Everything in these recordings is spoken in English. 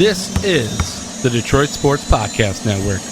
This is the Detroit Sports Podcast Network.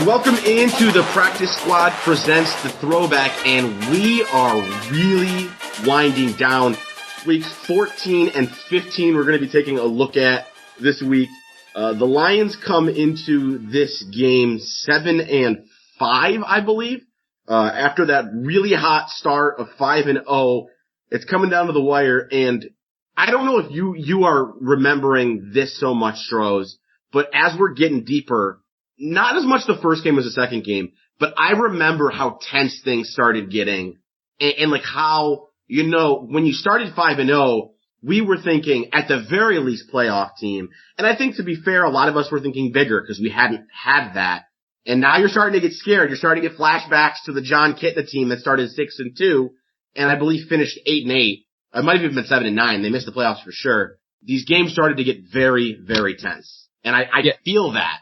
Welcome into the Practice Squad presents the Throwback, and we are really winding down weeks 14 and 15. We're going to be taking a look at this week. The Lions come into this game 7-5, I believe. After that really hot start of 5-0, it's coming down to the wire, and I don't know if you are remembering this so much, Stroz, but as we're getting deeper, not as much the first game as the second game, but I remember how tense things started getting, and like how, you know, when you started 5-0, we were thinking at the very least playoff team. And I think, to be fair, a lot of us were thinking bigger because we hadn't had that. And now you're starting to get scared. You're starting to get flashbacks to the John Kitna team that started 6-2 and I believe finished 8-8. It might have even been 7-9. They missed the playoffs for sure. These games started to get very, very tense. And I feel that.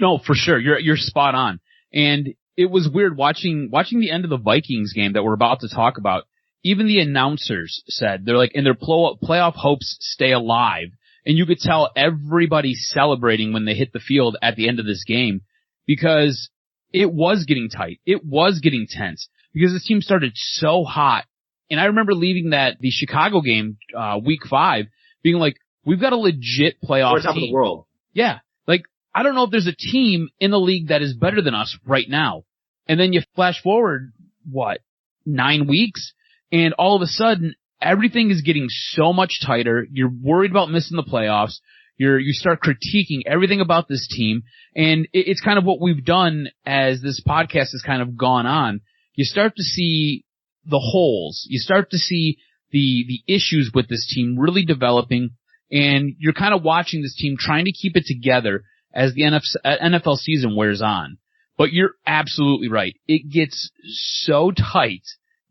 No, for sure. You're spot on. And it was weird watching the end of the Vikings game that we're about to talk about. Even the announcers said, they're like, and their playoff hopes stay alive. And you could tell everybody celebrating when they hit the field at the end of this game because it was getting tight. It was getting tense because the team started so hot. And I remember leaving the Chicago game, week 5, being like, we've got a legit playoff We're top team. of the world. Yeah. Like, I don't know if there's a team in the league that is better than us right now. And then you flash forward, 9 weeks? And all of a sudden, everything is getting so much tighter. You're worried about missing the playoffs. You start critiquing everything about this team. And it's kind of what we've done as this podcast has kind of gone on. You start to see the holes. You start to see the issues with this team really developing. And you're kind of watching this team trying to keep it together as the NFL season wears on. But you're absolutely right. It gets so tight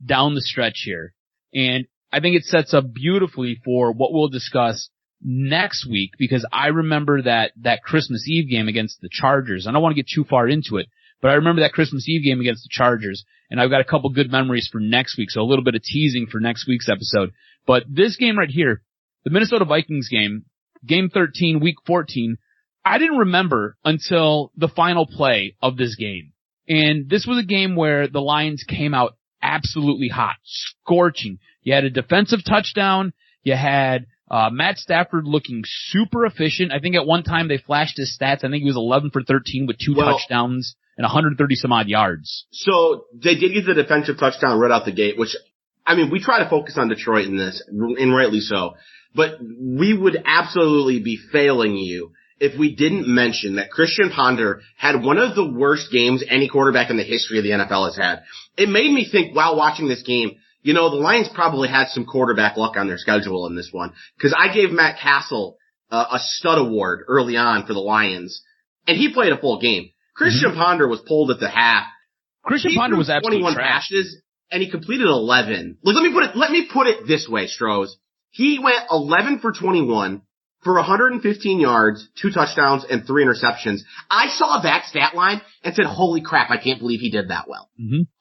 down the stretch here. And I think it sets up beautifully for what we'll discuss next week, because I remember that Christmas Eve game against the Chargers. I don't want to get too far into it, but I remember that Christmas Eve game against the Chargers, and I've got a couple good memories for next week, so a little bit of teasing for next week's episode. But this game right here, the Minnesota Vikings game, game 13, week 14, I didn't remember until the final play of this game. And this was a game where the Lions came out absolutely hot, scorching. You had a defensive touchdown. You had Matt Stafford looking super efficient. I think at one time they flashed his stats. I think he was 11 for 13 with 2 touchdowns and 130 some odd yards. So they did get the defensive touchdown right out the gate, which, I mean, we try to focus on Detroit in this, and rightly so. But we would absolutely be failing you if we didn't mention that Christian Ponder had one of the worst games any quarterback in the history of the NFL has had. It made me think while watching this game, you know, the Lions probably had some quarterback luck on their schedule in this one, because I gave Matt Castle a stud award early on for the Lions, and he played a full game. Christian Ponder was pulled at the half. Christian Ponder was absolutely 21 trash. passes, and he completed 11. Look, let me put it this way, Stroz. He went 11 for 21. For 115 yards, 2 touchdowns, and 3 interceptions. I saw that stat line and said, holy crap, I can't believe he did that well.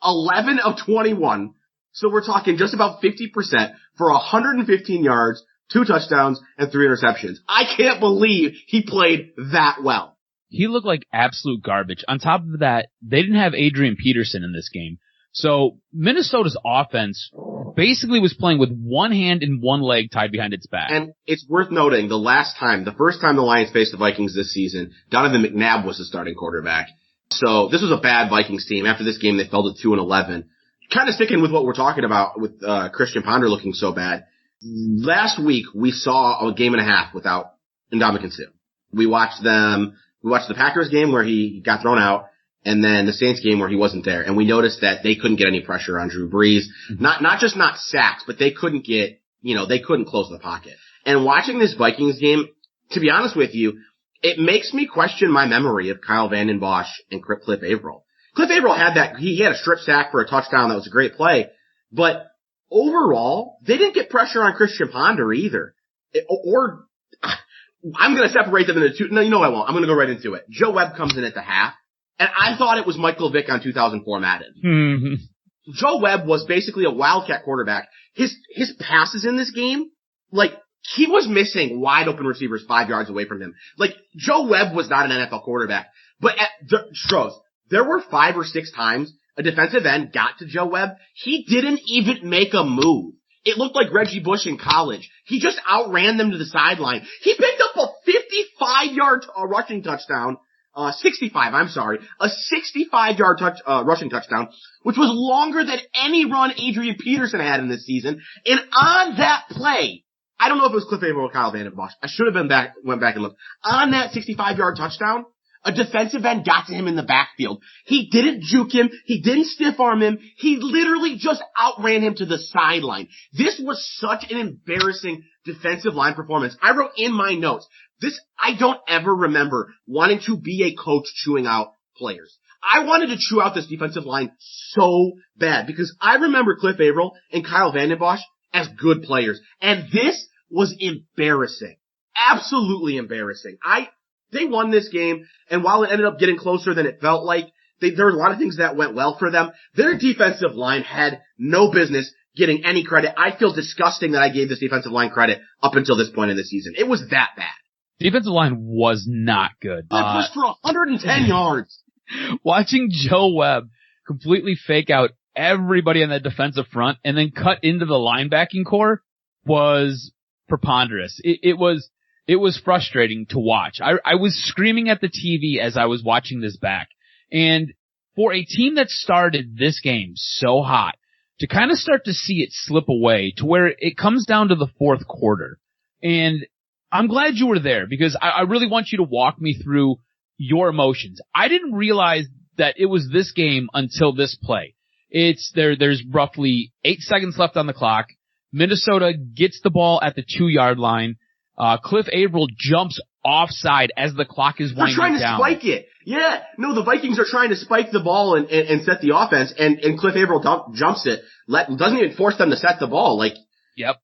11 of 21. So we're talking just about 50% for 115 yards, 2 touchdowns, and 3 interceptions. I can't believe he played that well. He looked like absolute garbage. On top of that, they didn't have Adrian Peterson in this game. So Minnesota's offense basically was playing with one hand and one leg tied behind its back. And it's worth noting, the first time the Lions faced the Vikings this season, Donovan McNabb was the starting quarterback. So this was a bad Vikings team. After this game, they fell to 2-11. Kind of sticking with what we're talking about with Christian Ponder looking so bad. Last week, we saw a game and a half without Ndamukong Suh. We watched the Packers game where he got thrown out, and then the Saints game where he wasn't there. And we noticed that they couldn't get any pressure on Drew Brees. Not just sacks, but they couldn't close the pocket. And watching this Vikings game, to be honest with you, it makes me question my memory of Kyle Vanden Bosch and Cliff Averill. Cliff Averill he had a strip sack for a touchdown that was a great play, but overall, they didn't get pressure on Christian Ponder either. I'm going to separate them into two. No, you know I won't. I'm going to go right into it. Joe Webb comes in at the half, And I thought it was Michael Vick on 2004 Madden. Mm-hmm. Joe Webb was basically a wildcat quarterback. His passes in this game, like, he was missing wide open receivers 5 yards away from him. Like, Joe Webb was not an NFL quarterback. But Stroz, there were 5 or 6 times a defensive end got to Joe Webb. He didn't even make a move. It looked like Reggie Bush in college. He just outran them to the sideline. He picked up a 55-yard rushing touchdown. 65, I'm sorry. A 65-yard rushing touchdown, which was longer than any run Adrian Peterson had in this season. And on that play, I don't know if it was Cliff Averill or Kyle Van Den Bosch. I should have went back and looked. On that 65-yard touchdown, a defensive end got to him in the backfield. He didn't juke him. He didn't stiff arm him. He literally just outran him to the sideline. This was such an embarrassing defensive line performance. I wrote in my notes, I don't ever remember wanting to be a coach chewing out players. I wanted to chew out this defensive line so bad because I remember Cliff Averill and Kyle Van Den Bosch as good players. And this was embarrassing. Absolutely embarrassing. They won this game, and while it ended up getting closer than it felt like, there were a lot of things that went well for them. Their defensive line had no business getting any credit. I feel disgusting that I gave this defensive line credit up until this point in the season. It was that bad. Defensive line was not good. They pushed for 110 yards. Watching Joe Webb completely fake out everybody on that defensive front and then cut into the linebacking core was preponderous. It was frustrating to watch. I was screaming at the TV as I was watching this back. And for a team that started this game so hot, to kind of start to see it slip away to where it comes down to the fourth quarter. And I'm glad you were there because I really want you to walk me through your emotions. I didn't realize that it was this game until this play. There's roughly 8 seconds left on the clock. Minnesota gets the ball at the 2-yard line. Cliff Averill jumps offside as the clock is winding down. They're trying to spike it. Yeah. No, the Vikings are trying to spike the ball and set the offense, and Cliff Averill jumps it. Doesn't even force them to set the ball. Yep.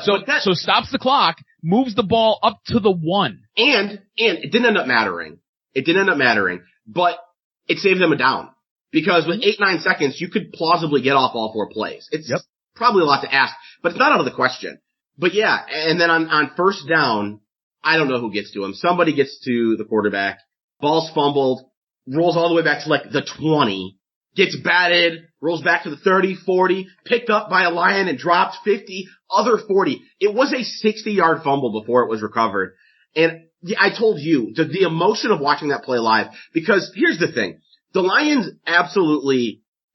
So stops the clock, moves the ball up to the 1. And it didn't end up mattering. But it saved them a down. Because with 8-9 seconds, you could plausibly get off all 4 plays. It's probably a lot to ask, but it's not out of the question. But yeah, and then on first down, I don't know who gets to him. Somebody gets to the quarterback. Ball's fumbled, rolls all the way back to the 20, gets batted, rolls back to the 30, 40, picked up by a Lion and dropped 50, other 40. It was a 60-yard fumble before it was recovered. And I told you, the emotion of watching that play live, because here's the thing. The Lions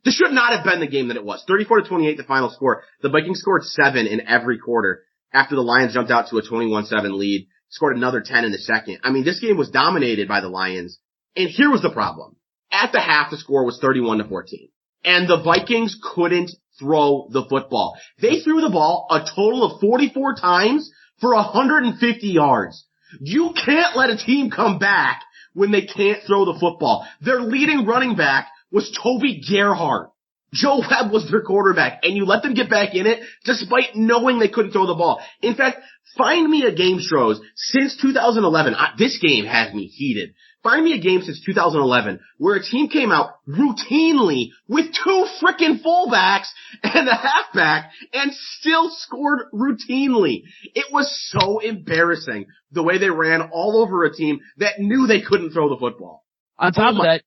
this should not have been the game that it was. 34-28 the final score. The Vikings scored 7 in every quarter after the Lions jumped out to a 21-7 lead, scored another 10 in the second. I mean, this game was dominated by the Lions. And here was the problem. At the half, the score was 31-14. And the Vikings couldn't throw the football. They threw the ball a total of 44 times for 150 yards. You can't let a team come back when they can't throw the football. Their leading running back was Toby Gerhart. Joe Webb was their quarterback, and you let them get back in it despite knowing they couldn't throw the ball. In fact, find me a game, Stroz, since 2011. This game has me heated. Find me a game since 2011 where a team came out routinely with 2 frickin' fullbacks and a halfback and still scored routinely. It was so embarrassing the way they ran all over a team that knew they couldn't throw the football. On top of that,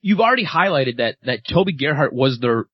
you've already highlighted that Toby Gerhart was their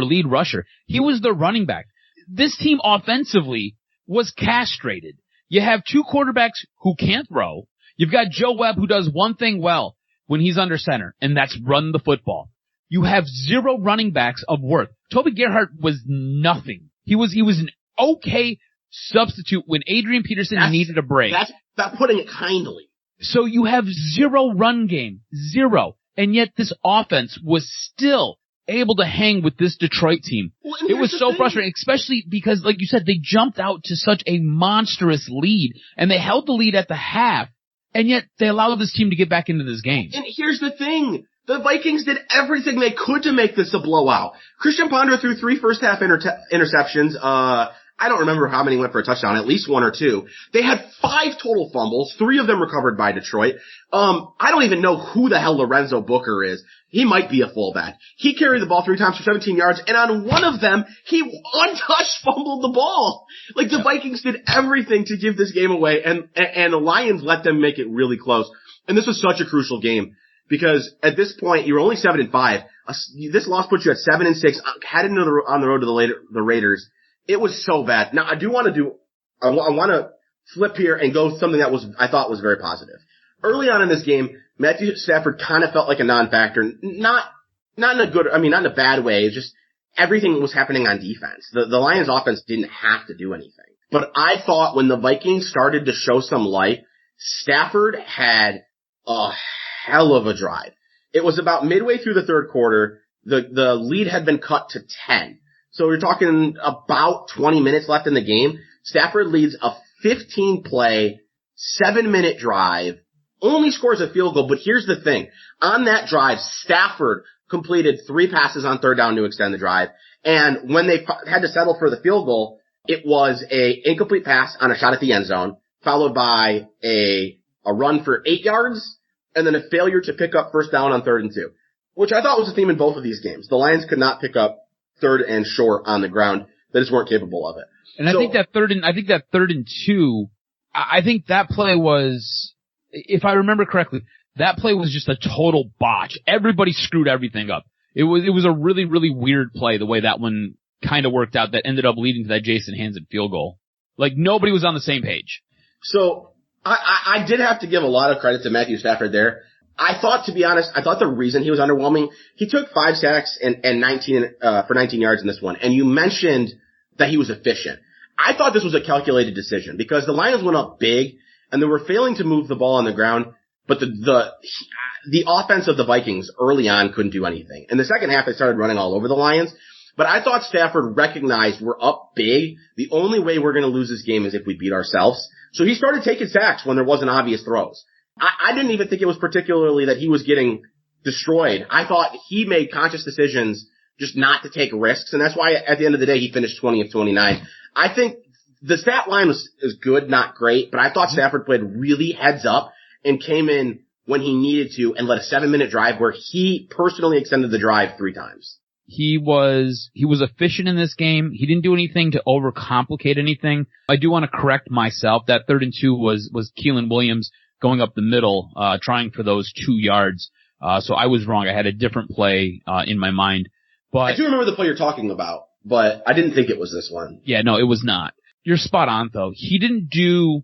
lead rusher. He was their running back. This team offensively was castrated. You have 2 quarterbacks who can't throw. You've got Joe Webb who does one thing well when he's under center, and that's run the football. You have 0 running backs of worth. Toby Gerhart was nothing. He was an okay substitute when Adrian Peterson needed a break. That's putting it kindly. So you have 0 run game. 0. And yet this offense was still able to hang with this Detroit team. Well, it was so frustrating, especially because, like you said, they jumped out to such a monstrous lead, and they held the lead at the half, and yet they allowed this team to get back into this game. And here's the thing. The Vikings did everything they could to make this a blowout. Christian Ponder threw 3 first-half interceptions. I don't remember how many went for a touchdown, at least one or two. They had 5 total fumbles, 3 of them recovered by Detroit. I don't even know who the hell Lorenzo Booker is. He might be a fullback. He carried the ball 3 times for 17 yards, and on one of them, he untouched fumbled the ball. Like, the Vikings did everything to give this game away, and the Lions let them make it really close. And this was such a crucial game, because at this point, you were only 7-5. This loss puts you at 7-6, headed on the road to the Raiders. It was so bad. Now, I want to flip here and go something that I thought was very positive. Early on in this game, Matthew Stafford kind of felt like a non-factor. Not in a bad way. It's just everything was happening on defense. The Lions offense didn't have to do anything. But I thought when the Vikings started to show some life, Stafford had a hell of a drive. It was about midway through the third quarter. The lead had been cut to 10. So we're talking about 20 minutes left in the game. Stafford leads a 15-play, 7-minute drive, only scores a field goal. But here's the thing. On that drive, Stafford completed 3 passes on third down to extend the drive. And when they had to settle for the field goal, it was a incomplete pass on a shot at the end zone, followed by a run for 8 yards, and then a failure to pick up first down on 3rd and 2, which I thought was a theme in both of these games. The Lions could not pick up 3rd and short on the ground. They just weren't capable of it. And I think that 3rd and 2, I think that play was, if I remember correctly, that play was just a total botch. Everybody screwed everything up. It was a really, really weird play, the way that one kind of worked out, that ended up leading to that Jason Hansen field goal. Like, nobody was on the same page. So, I did have to give a lot of credit to Matthew Stafford there. I thought, to be honest, the reason he was underwhelming, he took 5 sacks and 19 yards in this one. And you mentioned that he was efficient. I thought this was a calculated decision because the Lions went up big and they were failing to move the ball on the ground, but the offense of the Vikings early on couldn't do anything. In the second half, they started running all over the Lions. But I thought Stafford recognized we're up big. The only way we're going to lose this game is if we beat ourselves. So he started taking sacks when there wasn't obvious throws. I didn't even think it was particularly that he was getting destroyed. I thought he made conscious decisions just not to take risks, and that's why at the end of the day he finished 20 of 29. I think the stat line is good, not great, but I thought Stafford played really heads up and came in when he needed to and led a 7-minute drive where he personally extended the drive 3 times. He was efficient in this game. He didn't do anything to overcomplicate anything. I do want to correct myself. That 3rd and 2 was Keelan Williams going up the middle, trying for those 2 yards. So I was wrong. I had a different play, in my mind. But I do remember the play you're talking about, but I didn't think it was this one. Yeah, no, it was not. You're spot on though. He didn't do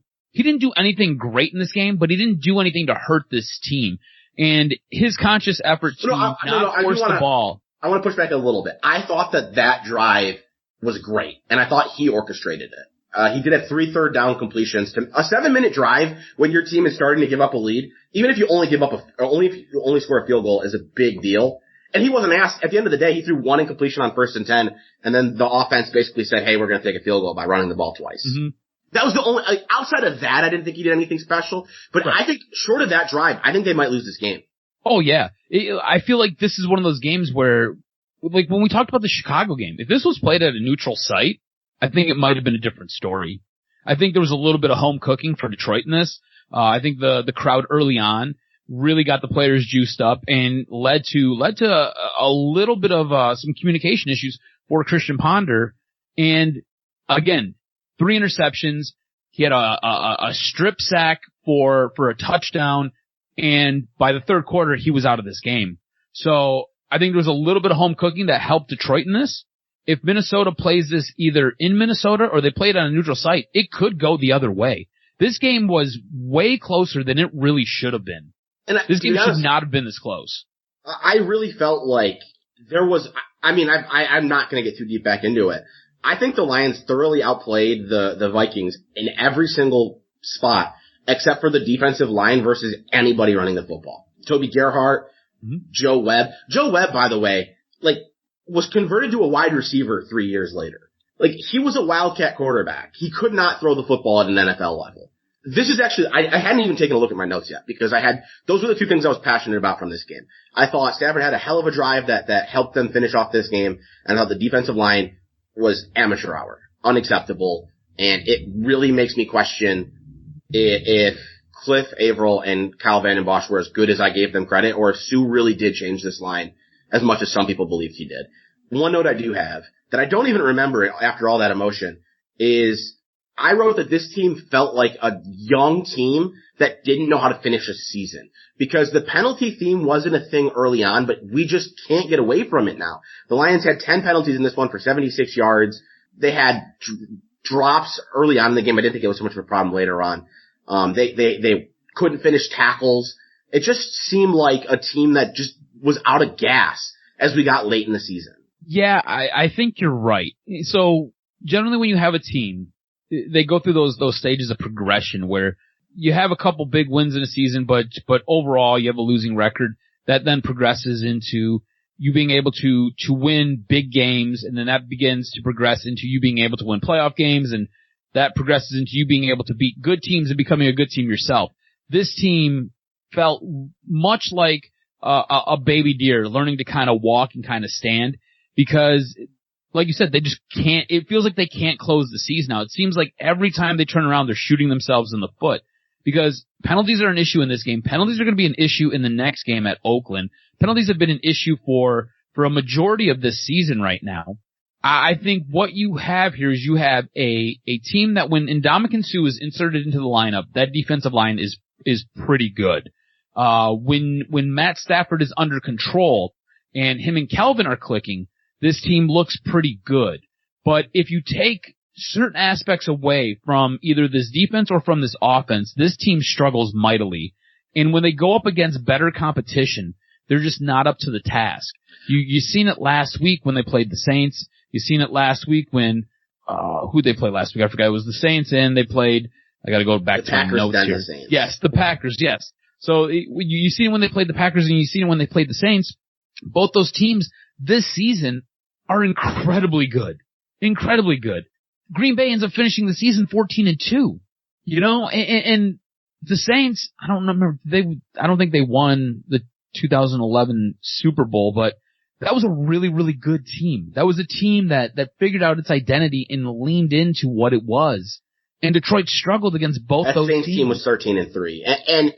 anything great in this game, but he didn't do anything to hurt this team. And his conscious effort to not force the ball. I want to push back a little bit. I thought that drive was great, and I thought he orchestrated it. He did have 3 third down completions. A 7-minute drive when your team is starting to give up a lead, even if you only score a field goal, is a big deal. And he wasn't asked. At the end of the day, he threw 1 incompletion on 1st and 10, and then the offense basically said, "Hey, we're going to take a field goal by running the ball twice." Mm-hmm. That was the only. Outside of that, I didn't think he did anything special. But right. I think short of that drive, I think they might lose this game. Oh yeah, I feel like this is one of those games where, like when we talked about the Chicago game, if this was played at a neutral site, I think it might have been a different story. I think there was a little bit of home cooking for Detroit in this. I think the crowd early on really got the players juiced up and led to a little bit of some communication issues for Christian Ponder. And again, 3 interceptions. He had a strip sack for a touchdown. And by the third quarter, he was out of this game. So I think there was a little bit of home cooking that helped Detroit in this. If Minnesota plays this either in Minnesota or they play it on a neutral site, it could go the other way. This game was way closer than it really should have been. And this game should not have been this close. I really felt like there was, I'm not going to get too deep back into it. I think the Lions thoroughly outplayed the Vikings in every single spot, except for the defensive line versus anybody running the football. Toby Gerhart, Joe Webb. Joe Webb, by the way, was converted to a wide receiver 3 years later. He was a wildcat quarterback. He could not throw the football at an NFL level. This is actually, I hadn't even taken a look at my notes yet because those were the 2 things I was passionate about from this game. I thought Stafford had a hell of a drive that helped them finish off this game, and I thought the defensive line was amateur hour. unacceptable, and it really makes me question if Cliff Averill and Kyle Vanden Bosch were as good as I gave them credit, or if Sue really did change this line as much as some people believed he did. One note I do have that I don't even remember after all that emotion is I wrote that this team felt like a young team that didn't know how to finish a season, because the penalty theme wasn't a thing early on, but we just can't get away from it now. The Lions had 10 penalties in this one for 76 yards. They had drops early on in the game. I didn't think it was so much of a problem later on. They couldn't finish tackles. It just seemed like a team that just was out of gas as we got late in the season. Yeah, I think you're right. So generally when you have a team, they go through those stages of progression where you have a couple big wins in a season, but overall you have a losing record that then progresses into you being able to win big games, and then that begins to progress into you being able to win playoff games, and that progresses into you being able to beat good teams and becoming a good team yourself. This team felt much like a baby deer learning to kind of walk and kind of stand, because like you said, they just can't, it feels like they can't close the season out. It seems like every time they turn around, they're shooting themselves in the foot, because penalties are an issue in this game. Penalties are going to be an issue in the next game at Oakland. Penalties have been an issue for a majority of this season right now. I think what you have here is you have a team that when Ndamukong Suh is inserted into the lineup, that defensive line is pretty good. When Matt Stafford is under control and him and Kelvin are clicking, this team looks pretty good. But if you take certain aspects away from either this defense or from this offense, this team struggles mightily. And when they go up against better competition, they're just not up to the task. You've seen it last week when they played the Saints. You've seen it last week when, who'd they play last week? I forgot. It was the Saints, and they played, I gotta go back to my notes here. The Saints. Yes, the Packers, yes. So you've seen it when they played the Packers, and you've seen it when they played the Saints. Both those teams this season are incredibly good. Incredibly good. Green Bay ends up finishing the season 14-2. You know, and the Saints, I don't think they won the 2011 Super Bowl, but that was a really, really good team. That was a team that figured out its identity and leaned into what it was. And Detroit struggled against both those teams. That Saints team was 13-3. And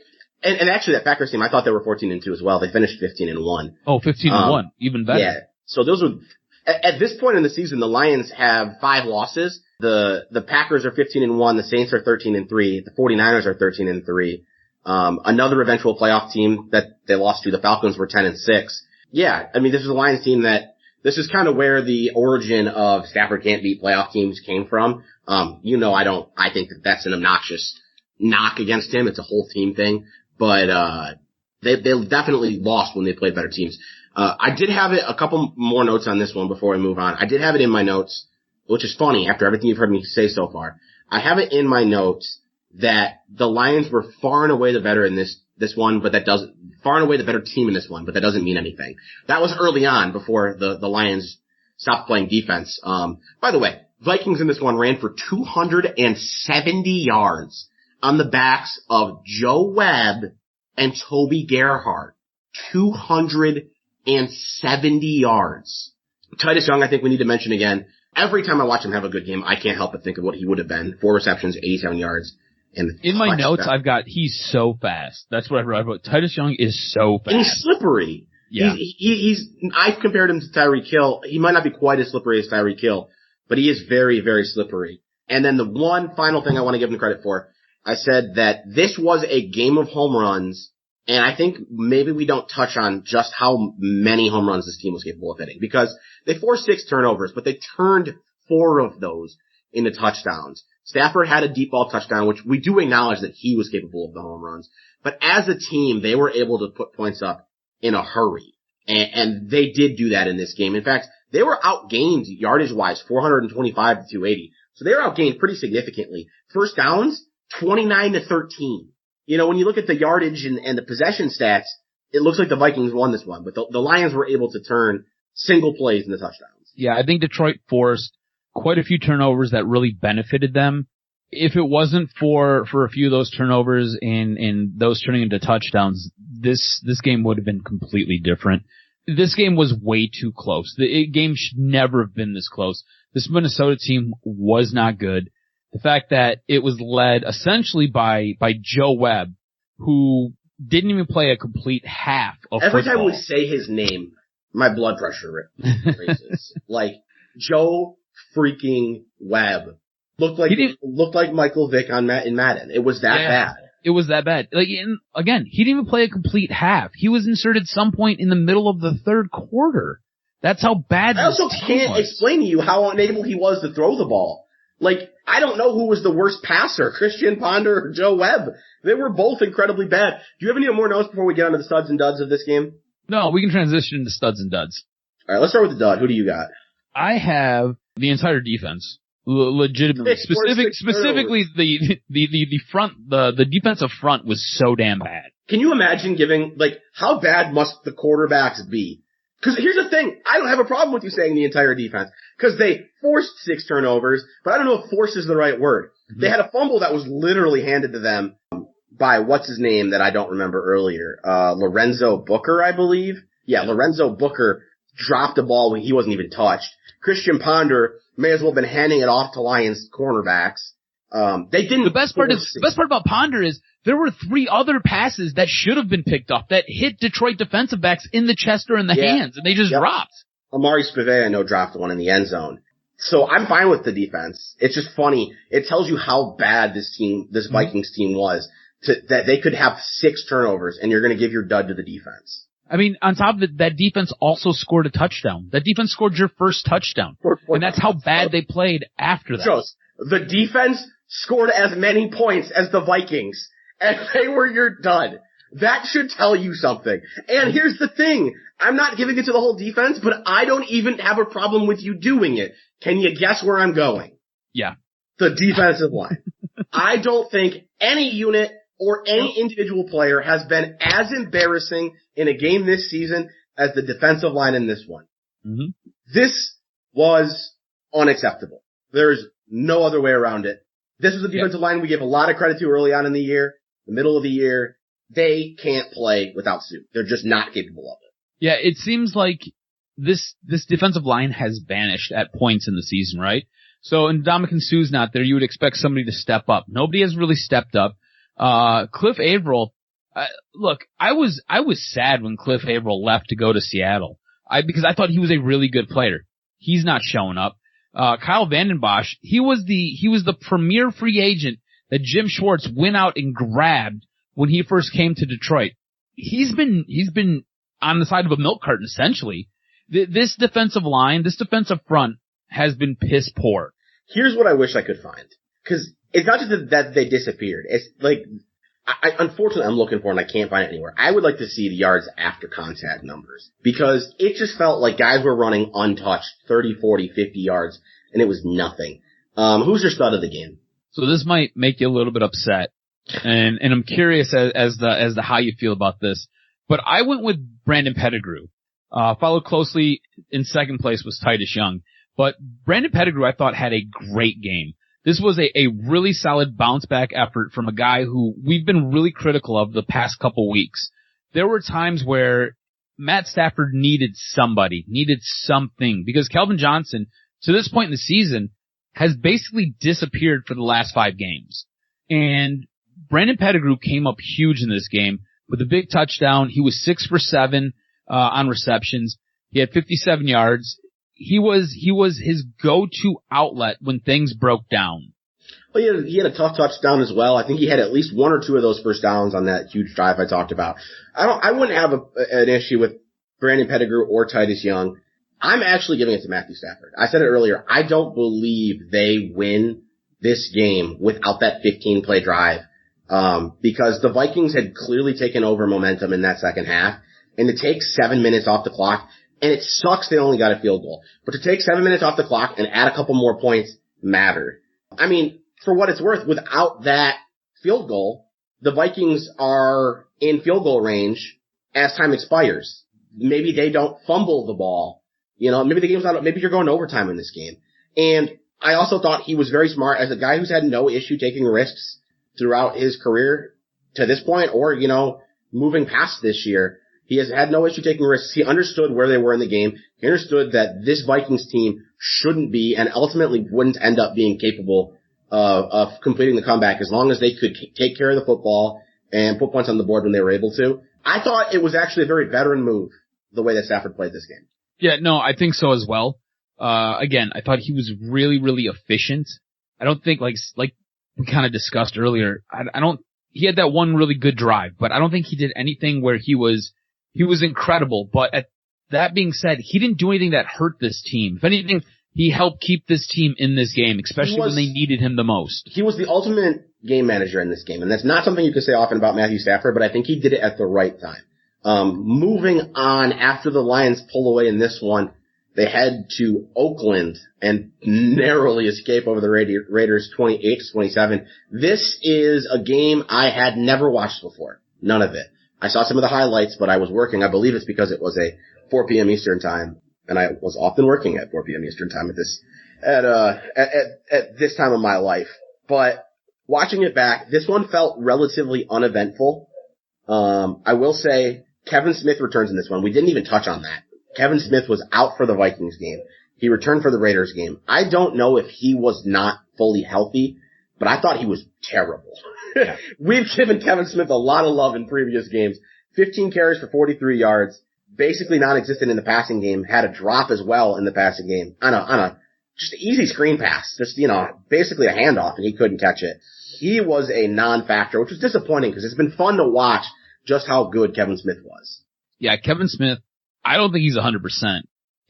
actually that Packers team, I thought they were 14-2 as well. They finished 15-1. Oh, 15-1. Even better. Yeah. So those were, at this point in the season, the Lions have 5 losses. The Packers are 15-1. The Saints are 13-3. The 49ers are 13-3. Another eventual playoff team that they lost to, the Falcons, were 10-6. Yeah, I mean, this is a Lions team this is kind of where the origin of Stafford can't beat playoff teams came from. I think that's an obnoxious knock against him. It's a whole team thing, but, they definitely lost when they played better teams. I did have a couple more notes on this one before I move on. I did have it in my notes, which is funny after everything you've heard me say so far. I have it in my notes that the Lions were far and away the better in this one, but far and away the better team in this one, but that doesn't mean anything. That was early on before the Lions stopped playing defense. By the way, Vikings in this one ran for 270 yards on the backs of Joe Webb and Toby Gerhart. 270 yards. Titus Young, I think we need to mention again. Every time I watch him have a good game, I can't help but think of what he would have been. 4 receptions, 87 yards. In my notes, I've got, he's so fast. That's what I wrote. Titus Young is so fast. And he's slippery. Yeah. I've compared him to Tyreek Hill. He might not be quite as slippery as Tyreek Hill, but he is very, very slippery. And then the one final thing I want to give him credit for, I said that this was a game of home runs, and I think maybe we don't touch on just how many home runs this team was capable of hitting, because they forced 6 turnovers, but they turned 4 of those into touchdowns. Stafford had a deep ball touchdown, which we do acknowledge that he was capable of the home runs. But as a team, they were able to put points up in a hurry. And they did do that in this game. In fact, they were outgained yardage-wise, 425 to 280. So they were outgained pretty significantly. First downs, 29-13. You know, when you look at the yardage and the possession stats, it looks like the Vikings won this one. But the Lions were able to turn single plays into touchdowns. Yeah, I think Detroit forced quite a few turnovers that really benefited them. If it wasn't for a few of those turnovers and those turning into touchdowns, this game would have been completely different. This game was way too close. The game should never have been this close. This Minnesota team was not good. The fact that it was led essentially by Joe Webb, who didn't even play a complete half of Every football. time we say his name, my blood pressure raises. Like, Joe freaking Webb. Looked like Michael Vick in Madden. It was that bad. It was that bad. Like, again, he didn't even play a complete half. He was inserted some point in the middle of the third quarter. That's how bad I also this team can't was. explain to you how unable he was to throw the ball. Like, I don't know who was the worst passer, Christian Ponder or Joe Webb. They were both incredibly bad. Do you have any more notes before we get onto the studs and duds of this game? No, we can transition into studs and duds. All right, let's start with the dud. Who do you got? I have the entire defense. Legitimately. Specifically the front, the defensive front was so damn bad. Can you imagine how bad must the quarterbacks be? Because here's the thing, I don't have a problem with you saying the entire defense, because they forced 6 turnovers, but I don't know if force is the right word. Mm-hmm. They had a fumble that was literally handed to them by what's his name that I don't remember earlier, Lorenzo Booker, I believe. Yeah, Lorenzo Booker dropped a ball when he wasn't even touched. Christian Ponder may as well have been handing it off to Lions cornerbacks. They didn't. The best part about Ponder is there were 3 other passes that should have been picked off that hit Detroit defensive backs in the chest or in the hands, and they just dropped. Amari Spivey, I know, dropped one in the end zone. So I'm fine with the defense. It's just funny. It tells you how bad this Vikings team was, that they could have 6 turnovers, and you're going to give your dud to the defense. I mean, on top of it, that defense also scored a touchdown. That defense scored your first touchdown. And that's how bad they played after that. Jones, the defense scored as many points as the Vikings, and they were your dud. That should tell you something. And here's the thing. I'm not giving it to the whole defense, but I don't even have a problem with you doing it. Can you guess where I'm going? Yeah. The defensive line. I don't think any unit or any individual player has been as embarrassing in a game this season as the defensive line in this one. Mm-hmm. This was unacceptable. There's no other way around it. This was a defensive line we gave a lot of credit to early on in the year, the middle of the year. They can't play without Sue. They're just not capable of it. Yeah, it seems like this defensive line has vanished at points in the season, right? So, and Ndamukong Suh's not there. You would expect somebody to step up. Nobody has really stepped up. Cliff Averill, look, I was sad when Cliff Averill left to go to Seattle. Because I thought he was a really good player. He's not showing up. Kyle Vanden Bosch, he was the premier free agent that Jim Schwartz went out and grabbed when he first came to Detroit. He's been on the side of a milk carton, essentially. This defensive line, this defensive front has been piss poor. Here's what I wish I could find. Cause it's not just that they disappeared. It's like, unfortunately I'm looking for it and I can't find it anywhere. I would like to see the yards after contact numbers. Because it just felt like guys were running untouched, 30, 40, 50 yards, and it was nothing. Who's your stud of the game? So this might make you a little bit upset. And I'm curious as to how you feel about this. But I went with Brandon Pettigrew. Followed closely in second place was Titus Young. But Brandon Pettigrew, I thought, had a great game. This was a really solid bounce back effort from a guy who we've been really critical of the past couple weeks. There were times where Matt Stafford needed something, because Kelvin Johnson, to this point in the season, has basically disappeared for the last 5 games. And Brandon Pettigrew came up huge in this game with a big touchdown. He was 6 for 7 on receptions. He had 57 yards. He was his go-to outlet when things broke down. Well, he had a tough touchdown as well. I think he had at least 1 or 2 of those first downs on that huge drive I talked about. I wouldn't have an issue with Brandon Pettigrew or Titus Young. I'm actually giving it to Matthew Stafford. I said it earlier. I don't believe they win this game without that 15-play drive, because the Vikings had clearly taken over momentum in that second half, and to take 7 minutes off the clock, and it sucks they only got a field goal, but to take 7 minutes off the clock and add a couple more points mattered. I mean, for what it's worth, without that field goal, the Vikings are in field goal range as time expires. Maybe they don't fumble the ball. You know, maybe the game's not, maybe you're going to overtime in this game. And I also thought he was very smart as a guy who's had no issue taking risks throughout his career to this point, or, you know, moving past this year. He has had no issue taking risks. He understood where they were in the game. He understood that this Vikings team shouldn't be and ultimately wouldn't end up being capable of completing the comeback as long as they could take care of the football and put points on the board when they were able to. I thought it was actually a very veteran move, the way that Stafford played this game. Yeah, no, I think so as well. Again, I thought he was really, really efficient. I don't think, like we kind of discussed earlier, he had that one really good drive, but I don't think he did anything where he was incredible. But that being said, he didn't do anything that hurt this team. If anything, he helped keep this team in this game, especially when they needed him the most. He was the ultimate game manager in this game, and that's not something you can say often about Matthew Stafford, but I think he did it at the right time. Moving on, after the Lions pull away in this one, they head to Oakland and narrowly escape over the Raiders 28-27. This is a game I had never watched before. None of it. I saw some of the highlights, but I was working. I believe it's because it was a 4 p.m. Eastern time, and I was often working at 4 p.m. Eastern time at this time of my life. But watching it back, this one felt relatively uneventful. I will say Kevin Smith returns in this one. We didn't even touch on that. Kevin Smith was out for the Vikings game. He returned for the Raiders game. I don't know if he was not fully healthy, but I thought he was terrible. We've given Kevin Smith a lot of love in previous games. 15 carries for 43 yards, basically non-existent in the passing game, had a drop as well in the passing game on a just an easy screen pass, just, basically a handoff, and he couldn't catch it. He was a non-factor, which was disappointing because it's been fun to watch just how good Kevin Smith was. Yeah, Kevin Smith, I don't think he's 100%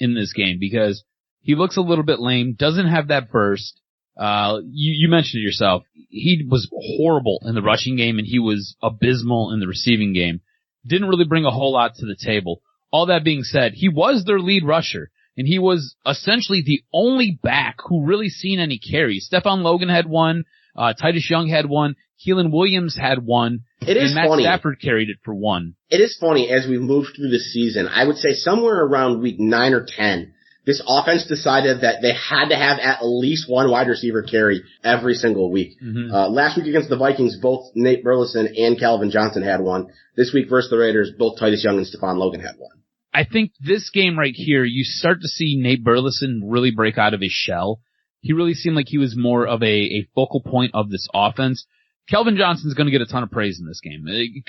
in this game because he looks a little bit lame, doesn't have that burst. You mentioned it yourself. He was horrible in the rushing game and he was abysmal in the receiving game. Didn't really bring a whole lot to the table. All that being said, he was their lead rusher and he was essentially the only back who really seen any carries. Stephon Logan had one. Titus Young had one. Keelan Williams had one. It is Matt funny. Stafford carried it for one. It is funny as we move through the season. I would say somewhere around week 9 or 10, this offense decided that they had to have at least one wide receiver carry every single week. Mm-hmm. Last week against the Vikings, both Nate Burleson and Calvin Johnson had one. This week versus the Raiders, both Titus Young and Stephon Logan had one. I think this game right here, you start to see Nate Burleson really break out of his shell. He really seemed like he was more of a focal point of this offense. Calvin Johnson's going to get a ton of praise in this game,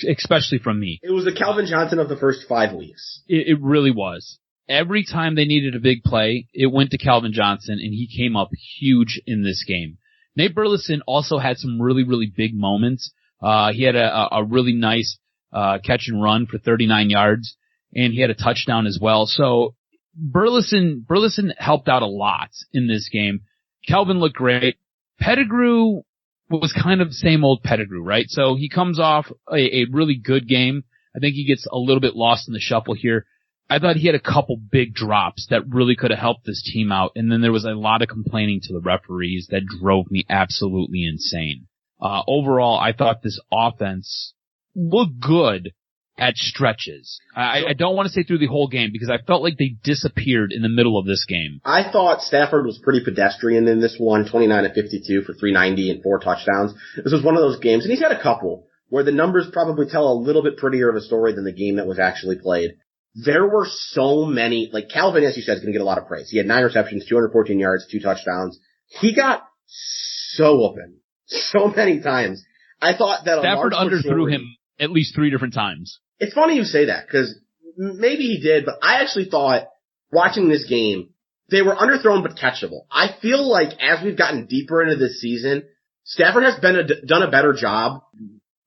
especially from me. It was the Calvin Johnson of the first 5 weeks. It really was. Every time they needed a big play, it went to Calvin Johnson, and he came up huge in this game. Nate Burleson also had some really, really big moments. He had a really nice catch and run for 39 yards, and he had a touchdown as well. So Burleson helped out a lot in this game. Calvin looked great. Pettigrew was kind of the same old Pettigrew, right? So he comes off a really good game. I think he gets a little bit lost in the shuffle here. I thought he had a couple big drops that really could have helped this team out. And then there was a lot of complaining to the referees that drove me absolutely insane. Overall, I thought this offense looked good at stretches. I don't want to say through the whole game because I felt like they disappeared in the middle of this game. I thought Stafford was pretty pedestrian in this one, 29-52 for 390 and 4 touchdowns. This was one of those games, and he's had a couple, where the numbers probably tell a little bit prettier of a story than the game that was actually played. There were so many, like Calvin, as you said, is going to get a lot of praise. He had 9 receptions, 214 yards, 2 touchdowns. He got so open so many times. I thought that Stafford underthrew him at least 3 different times. It's funny you say that because maybe he did, but I actually thought watching this game, they were underthrown but catchable. I feel like as we've gotten deeper into this season, Stafford has done a better job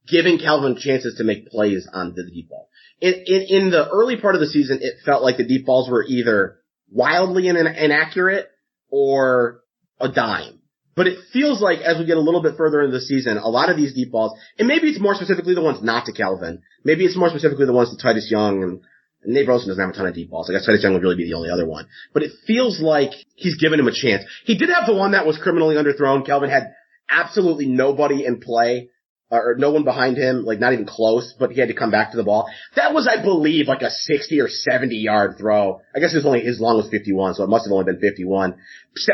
giving Calvin chances to make plays on the deep ball. In the early part of the season, it felt like the deep balls were either wildly inaccurate or a dime. But it feels like as we get a little bit further into the season, a lot of these deep balls, and maybe it's more specifically the ones not to Calvin. Maybe it's more specifically the ones to Titus Young, and Nate Burleson doesn't have a ton of deep balls. I guess Titus Young would really be the only other one. But it feels like he's given him a chance. He did have the one that was criminally underthrown. Calvin had absolutely nobody in play, or no one behind him, like not even close, but he had to come back to the ball. That was, I believe, like a 60 or 70 yard throw. I guess his long was 51, so it must have only been 51.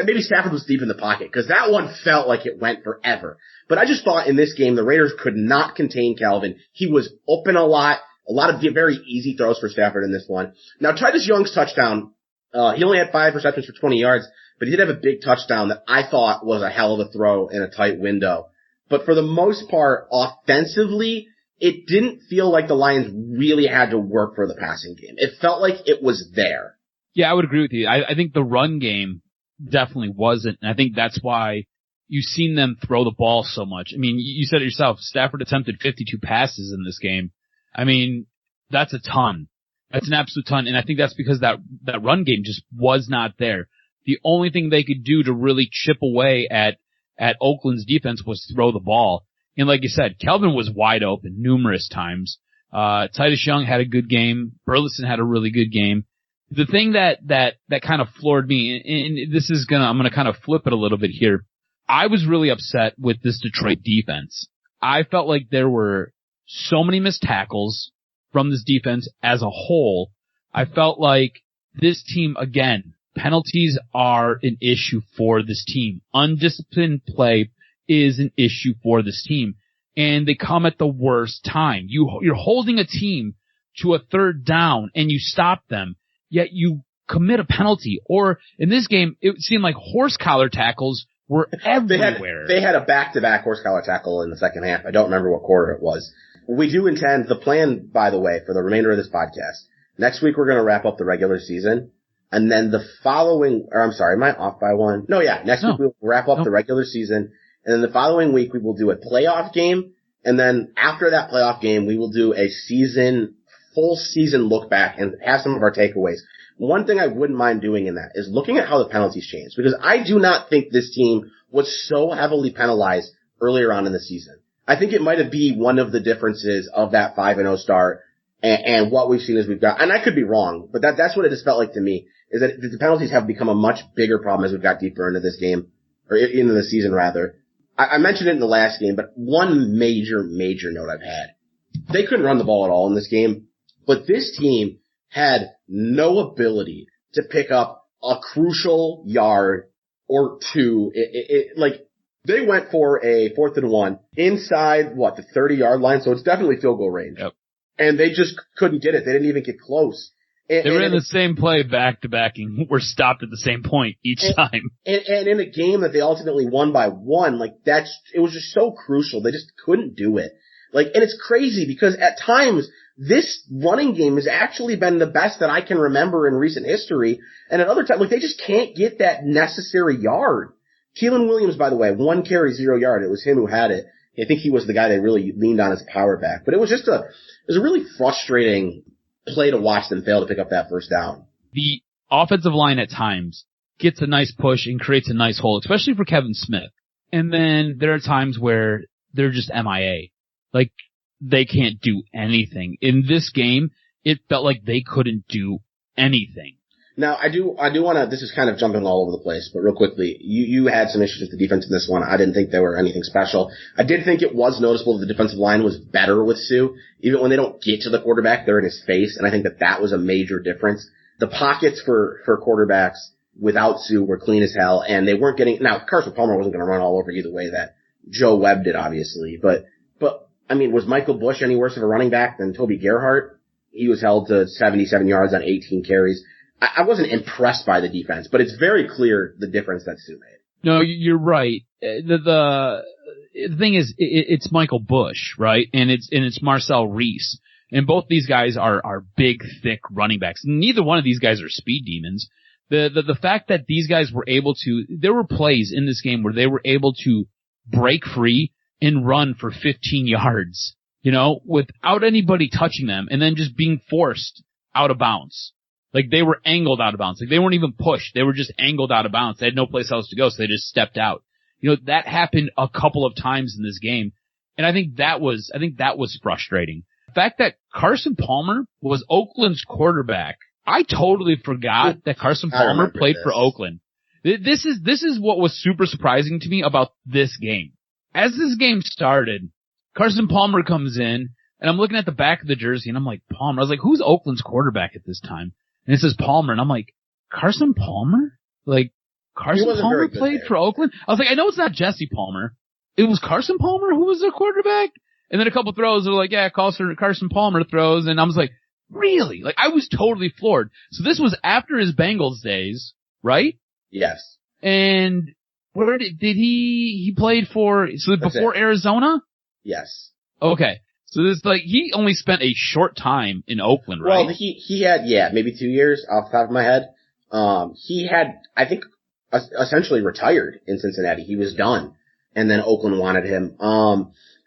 Maybe Stafford was deep in the pocket, because that one felt like it went forever. But I just thought in this game, the Raiders could not contain Calvin. He was open a lot. A lot of very easy throws for Stafford in this one. Now, Titus Young's touchdown, he only had 5 receptions for 20 yards, but he did have a big touchdown that I thought was a hell of a throw in a tight window. But for the most part, offensively, it didn't feel like the Lions really had to work for the passing game. It felt like it was there. Yeah, I would agree with you. I think the run game definitely wasn't, and I think that's why you've seen them throw the ball so much. I mean, you said it yourself, Stafford attempted 52 passes in this game. I mean, that's a ton. That's an absolute ton, and I think that's because that run game just was not there. The only thing they could do to really chip away at Oakland's defense was throw the ball. And like you said, Kelvin was wide open numerous times. Titus Young had a good game. Burleson had a really good game. The thing that kind of floored me, and I'm gonna kind of flip it a little bit here. I was really upset with this Detroit defense. I felt like there were so many missed tackles from this defense as a whole. I felt like this team, again, penalties are an issue for this team. Undisciplined play is an issue for this team. And they come at the worst time. You're holding a team to a third down and you stop them, yet you commit a penalty. Or in this game, it seemed like horse collar tackles were everywhere. They had a back-to-back horse collar tackle in the second half. I don't remember what quarter it was. We do intend, the plan, by the way, for the remainder of this podcast, next week we're going to wrap up the regular season. And then the following, or I'm sorry, am I off by one? No, yeah, next week we'll wrap up the regular season. And then the following week we will do a playoff game. And then after that playoff game, we will do a full season look back and have some of our takeaways. One thing I wouldn't mind doing in that is looking at how the penalties changed, because I do not think this team was so heavily penalized earlier on in the season. I think it might have been one of the differences of that 5-0 start and what we've seen as we've got, and I could be wrong, but that's what it just felt like to me, is that the penalties have become a much bigger problem as we've got deeper into this game, or into the season rather. I mentioned it in the last game, but one major note I've had. They couldn't run the ball at all in this game, but this team had no ability to pick up a crucial yard or two. They went for a 4th and 1 inside, the 30-yard line, so it's definitely field goal range. Yep. And they just couldn't get it. They didn't even get close. They were in the same play back-to-back and were stopped at the same point each time. And in a game that they ultimately won by 1, it was just so crucial. They just couldn't do it. And it's crazy because at times this running game has actually been the best that I can remember in recent history. And at other times, they just can't get that necessary yard. Keelan Williams, by the way, 1 carry, 0 yard. It was him who had it. I think he was the guy they really leaned on as a power back. But it was a really frustrating play to watch them fail to pick up that first down. The offensive line at times gets a nice push and creates a nice hole, especially for Kevin Smith. And then there are times where they're just MIA. They can't do anything. In this game, it felt like they couldn't do anything. Now, I do want to, this is kind of jumping all over the place, but real quickly, you had some issues with the defense in this one. I didn't think they were anything special. I did think it was noticeable that the defensive line was better with Sue. Even when they don't get to the quarterback, they're in his face, and I think that was a major difference. The pockets for quarterbacks without Sue were clean as hell, and they weren't getting, now, Carson Palmer wasn't going to run all over you the way that Joe Webb did, obviously, but, I mean, was Michael Bush any worse of a running back than Toby Gerhart? He was held to 77 yards on 18 carries. I wasn't impressed by the defense, but it's very clear the difference that Sue made. No, you're right. The thing is, it's Michael Bush, right? And it's Marcel Reese. And both these guys are big, thick running backs. Neither one of these guys are speed demons. The fact that these guys were able to, there were plays in this game where they were able to break free and run for 15 yards, without anybody touching them, and then just being forced out of bounds. They were angled out of bounds. They weren't even pushed. They were just angled out of bounds. They had no place else to go, so they just stepped out. That happened a couple of times in this game. And I think that was frustrating. The fact that Carson Palmer was Oakland's quarterback. I totally forgot that Carson Palmer played for Oakland. This is what was super surprising to me about this game. As this game started, Carson Palmer comes in, and I'm looking at the back of the jersey, and I'm like, Palmer. I was like, who's Oakland's quarterback at this time? And it says Palmer, and I'm like, Carson Palmer? Carson Palmer played for Oakland? I was like, I know it's not Jesse Palmer. It was Carson Palmer who was their quarterback? And then a couple throws are like, yeah, Carson Palmer throws. And I was like, really? Like, I was totally floored. So this was after his Bengals days, right? Yes. And where did he played for, so before Arizona? Yes. Okay. So this, like, he only spent a short time in Oakland, right? Well, he had, maybe 2 years off the top of my head. He had, I think, essentially retired in Cincinnati. He was done. And then Oakland wanted him.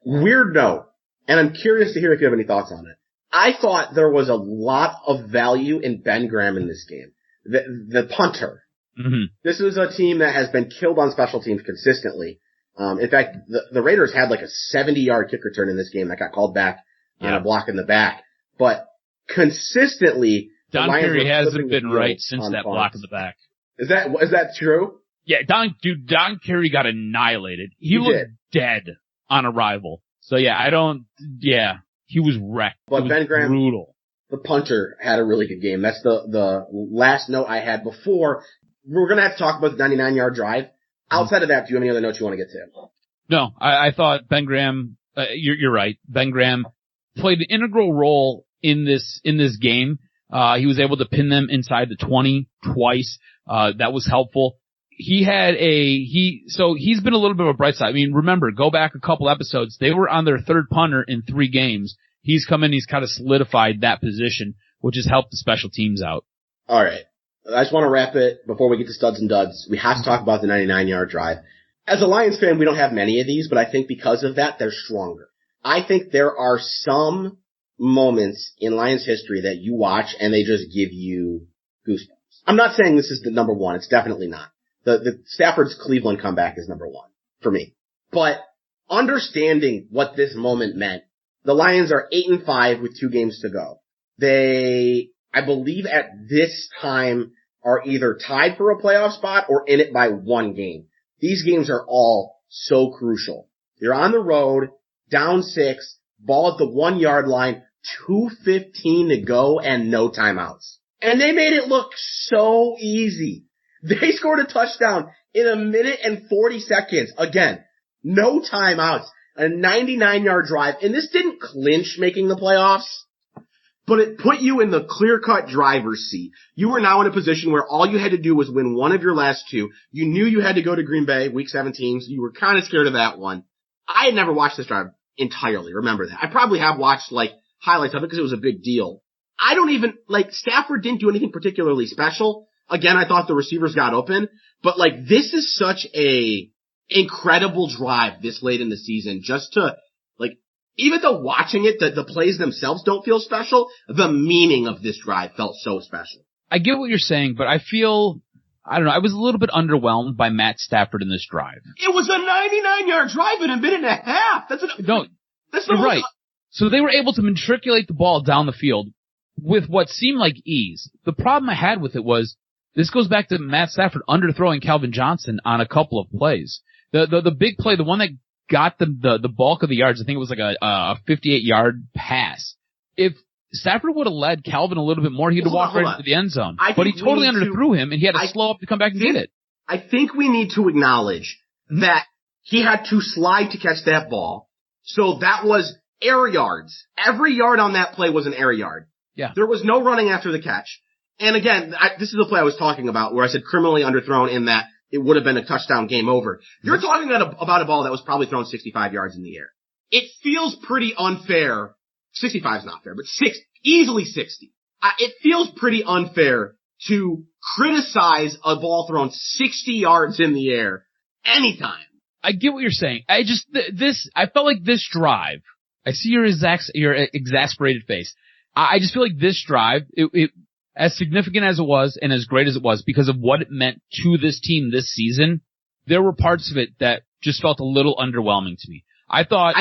Weird note. And I'm curious to hear if you have any thoughts on it. I thought there was a lot of value in Ben Graham in this game. The punter. Mm-hmm. This is a team that has been killed on special teams consistently. In fact, the Raiders had like a 70-yard kick return in this game that got called back on a block in the back. But consistently, Don Perry hasn't been right since that block in the back. Is that true? Yeah, Don Perry got annihilated. He looked dead on arrival. So he was wrecked. But Ben Graham, brutal. The punter, had a really good game. That's the last note I had before. We're gonna have to talk about the 99-yard drive. Outside of that, do you have any other notes you want to get to? No, I thought Ben Graham, you're right. Ben Graham played an integral role in this game. He was able to pin them inside the 20 twice. That was helpful. He's been a little bit of a bright side. I mean, remember, go back a couple episodes. They were on their third punter in 3 games. He's come in, he's kind of solidified that position, which has helped the special teams out. All right. I just want to wrap it before we get to studs and duds. We have to talk about the 99-yard drive. As a Lions fan, we don't have many of these, but I think because of that, they're stronger. I think there are some moments in Lions history that you watch and they just give you goosebumps. I'm not saying this is the number one. It's definitely not. The Stafford's Cleveland comeback is number one for me. But understanding what this moment meant, the Lions are 8-5 with 2 games to go. They, I believe at this time, are either tied for a playoff spot or in it by 1 game. These games are all so crucial. You're on the road, down 6, ball at the 1-yard line, 2:15 to go and no timeouts. And they made it look so easy. They scored a touchdown in 1 minute and 40 seconds. Again, no timeouts, a 99-yard drive. And this didn't clinch making the playoffs, but it put you in the clear-cut driver's seat. You were now in a position where all you had to do was win one of your last 2. You knew you had to go to Green Bay week 17, so you were kind of scared of that one. I had never watched this drive entirely. Remember that. I probably have watched like highlights of it because it was a big deal. I don't even, like, Stafford didn't do anything particularly special. Again, I thought the receivers got open, but like this is such a incredible drive this late in the season just to, like, even though watching it, the plays themselves don't feel special, the meaning of this drive felt so special. I get what you're saying, but I feel, I don't know, I was a little bit underwhelmed by Matt Stafford in this drive. It was a 99-yard drive in 1.5 minutes. You're right. So they were able to matriculate the ball down the field with what seemed like ease. The problem I had with it was, this goes back to Matt Stafford underthrowing Calvin Johnson on a couple of plays. The big play, the one that got the bulk of the yards, I think it was like a 58-yard pass. If Stafford would have led Calvin a little bit more, he'd have walked right into the end zone. But he totally underthrew him, and he had to slow up to come back and get it. I think we need to acknowledge that he had to slide to catch that ball. So that was air yards. Every yard on that play was an air yard. Yeah. There was no running after the catch. And again, this is the play I was talking about where I said criminally underthrown in that it would have been a touchdown, game over. You're talking about a ball that was probably thrown 65 yards in the air. It feels pretty unfair. 65 is not fair, but easily 60. It feels pretty unfair to criticize a ball thrown 60 yards in the air anytime. I get what you're saying. I felt like this drive, I see your exasperated face. I just feel like this drive, it as significant as it was and as great as it was because of what it meant to this team this season, there were parts of it that just felt a little underwhelming to me. I thought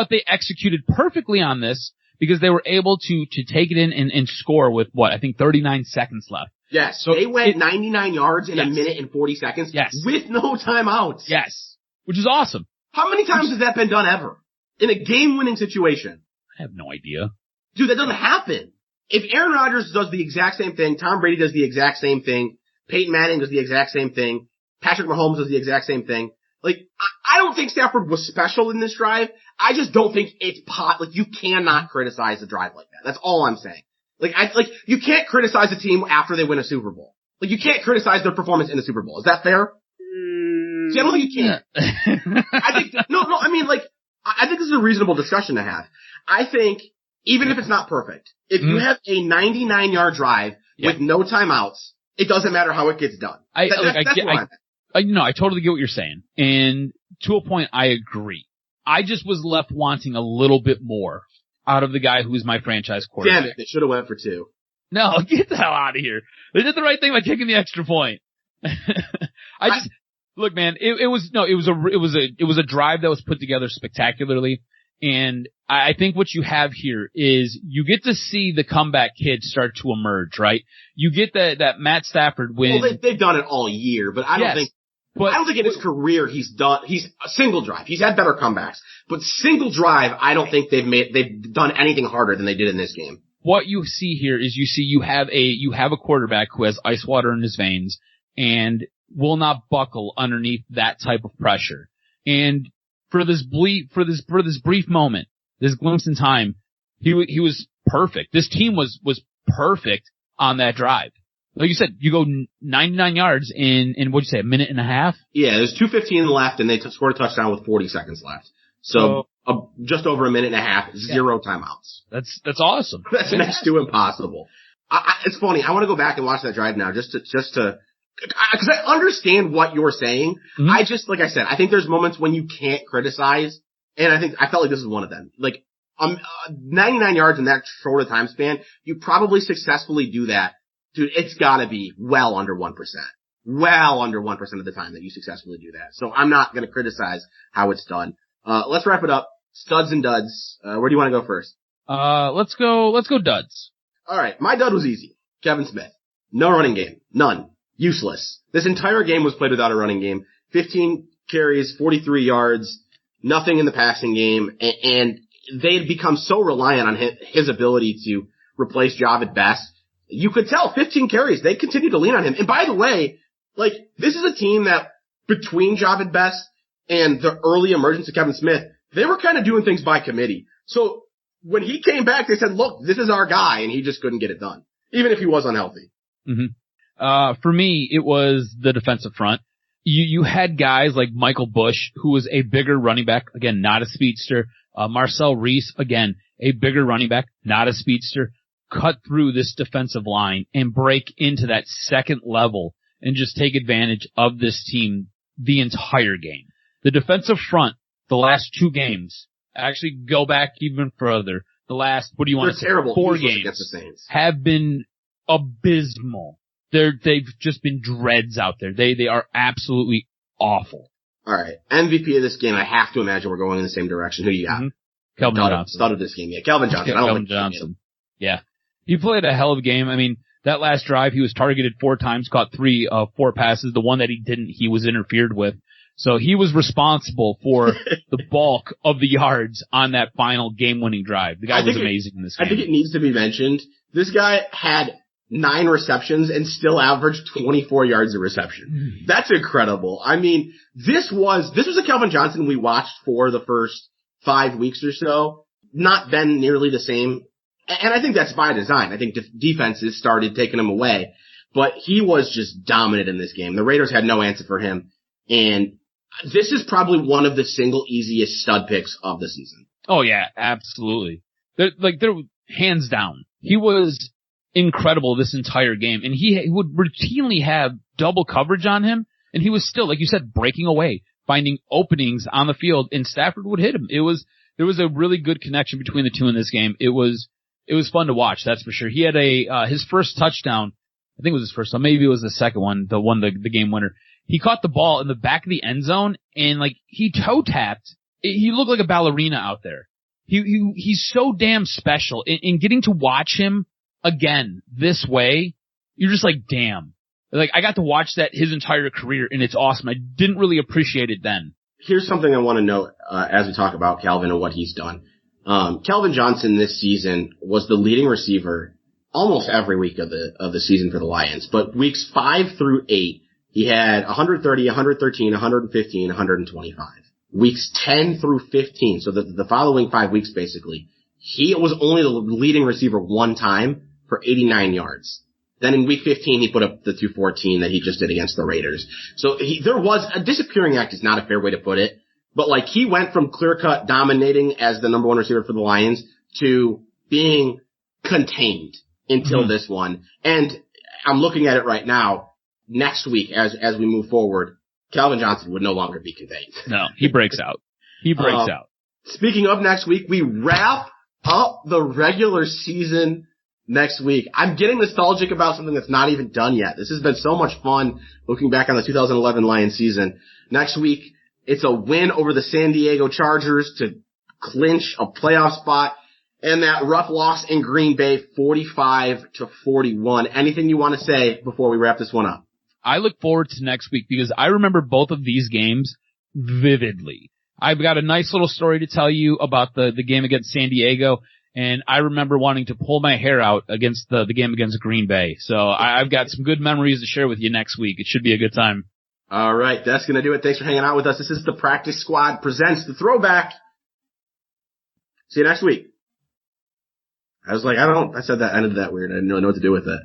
they executed perfectly on this because they were able to take it in and score with I think 39 seconds left. Yes. So they went 99 yards in 1 minute and 40 seconds. Yes. With no timeouts. Yes. Which is awesome. How many times has that been done ever? In a game-winning situation? I have no idea. Dude, that doesn't happen. If Aaron Rodgers does the exact same thing, Tom Brady does the exact same thing, Peyton Manning does the exact same thing, Patrick Mahomes does the exact same thing, Like, I don't think Stafford was special in this drive. I just don't think it's like, you cannot criticize a drive like that. That's all I'm saying. Like, you can't criticize a team after they win a Super Bowl. Like, you can't criticize their performance in the Super Bowl. Is that fair? See, I don't think you can. I think, I mean, like, I think this is a reasonable discussion to have. I think, even if it's not perfect, if you have a 99-yard drive with no timeouts, it doesn't matter how it gets done. I totally get what you're saying. And to a point, I agree. I just was left wanting a little bit more out of the guy who's my franchise quarterback. Damn it, they should have went for 2. No, get the hell out of here. They did the right thing by kicking the extra point. Look, man, it was a drive that was put together spectacularly. And I think what you have here is you get to see the comeback kid start to emerge, right? You get that Matt Stafford win. Well, they've done it all year, but I don't think in his career he's a single drive. He's had better comebacks, but single drive, I don't think they've done anything harder than they did in this game. What you see here is you have a quarterback who has ice water in his veins and will not buckle underneath that type of pressure. And for this brief moment, this glimpse in time, he was perfect. This team was perfect on that drive. Like you said, you go 99 yards in what'd you say, a minute and a half? Yeah, there's 2:15 left and they scored a touchdown with 40 seconds left. So just over a minute and a half, 0 timeouts. That's awesome. That's next to impossible. It's funny. I want to go back and watch that drive now just to, because I understand what you're saying. Mm-hmm. Like I said, I think there's moments when you can't criticize, and I felt like this is one of them. Like, 99 yards in that short a time span, you probably successfully do that. Dude, it's gotta be well under 1%. Well under 1% of the time that you successfully do that. So I'm not gonna criticize how it's done. Let's wrap it up. Studs and duds. Where do you want to go first? Let's go duds. Alright, my dud was easy. Kevin Smith. No running game. None. Useless. This entire game was played without a running game. 15 carries, 43 yards, nothing in the passing game, and they had become so reliant on his ability to replace Javid Best. You could tell 15 carries, they continue to lean on him. And by the way, like, this is a team that between Javid Best and the early emergence of Kevin Smith, they were kind of doing things by committee. So when he came back, they said, look, this is our guy, and he just couldn't get it done, even if he was unhealthy. Mm-hmm. For me, it was the defensive front. You had guys like Michael Bush, who was a bigger running back, again, not a speedster. Marcel Reese, again, a bigger running back, not a speedster, cut through this defensive line and break into that second level and just take advantage of this team the entire game. The defensive front, the last 2 games, actually go back even further. The last, 4 games have been abysmal. They've just been dreads out there. They are absolutely awful. All right. MVP of this game, I have to imagine we're going in the same direction. Who you got? Mm-hmm. Kelvin Johnson. Stud of this game. Yeah, Kelvin Johnson. Kelvin Johnson. Yeah. He played a hell of a game. I mean, that last drive, he was targeted 4 times, caught 4 passes. The one that he didn't, he was interfered with. So he was responsible for the bulk of the yards on that final game-winning drive. The guy was amazing in this game. I think it needs to be mentioned. This guy had 9 receptions and still averaged 24 yards of reception. That's incredible. I mean, this was a Kelvin Johnson we watched for the first 5 weeks or so. Not been nearly the same. And I think that's by design. I think defenses started taking him away, but he was just dominant in this game. The Raiders had no answer for him. And this is probably one of the single easiest stud picks of the season. Oh yeah, absolutely. They're hands down. He was incredible this entire game, and he would routinely have double coverage on him, and he was still, like you said, breaking away, finding openings on the field, and Stafford would hit him. There was a really good connection between the two in this game. It was fun to watch, that's for sure. He had his first touchdown, I think it was his first one, maybe it was the second one, the game winner. He caught the ball in the back of the end zone, and like, he toe tapped. He looked like a ballerina out there. He's so damn special, and getting to watch him again this way, you're just like, damn. Like, I got to watch that his entire career, and it's awesome. I didn't really appreciate it then. Here's something I want to note as we talk about Calvin and what he's done. Calvin Johnson this season was the leading receiver almost every week of the season for the Lions, but weeks 5 through 8, he had 130, 113, 115, 125. Weeks 10 through 15, so the following 5 weeks basically, he was only the leading receiver one time for 89 yards. Then in week 15, he put up the 214 that he just did against the Raiders. So there was a disappearing act is not a fair way to put it, but like he went from clear-cut dominating as the number one receiver for the Lions to being contained until this one. And I'm looking at it right now. Next week, as we move forward, Calvin Johnson would no longer be contained. No, he breaks out. He breaks out. Speaking of next week, we wrap up the regular season next week. I'm getting nostalgic about something that's not even done yet. This has been so much fun looking back on the 2011 Lions season. Next week, it's a win over the San Diego Chargers to clinch a playoff spot, and that rough loss in Green Bay, 45-41. Anything you want to say before we wrap this one up? I look forward to next week because I remember both of these games vividly. I've got a nice little story to tell you about the game against San Diego, and I remember wanting to pull my hair out against the game against Green Bay. So I've got some good memories to share with you next week. It should be a good time. All right, that's going to do it. Thanks for hanging out with us. This is the Practice Squad presents the Throwback. See you next week. I said that ended that weird. I didn't know what to do with it.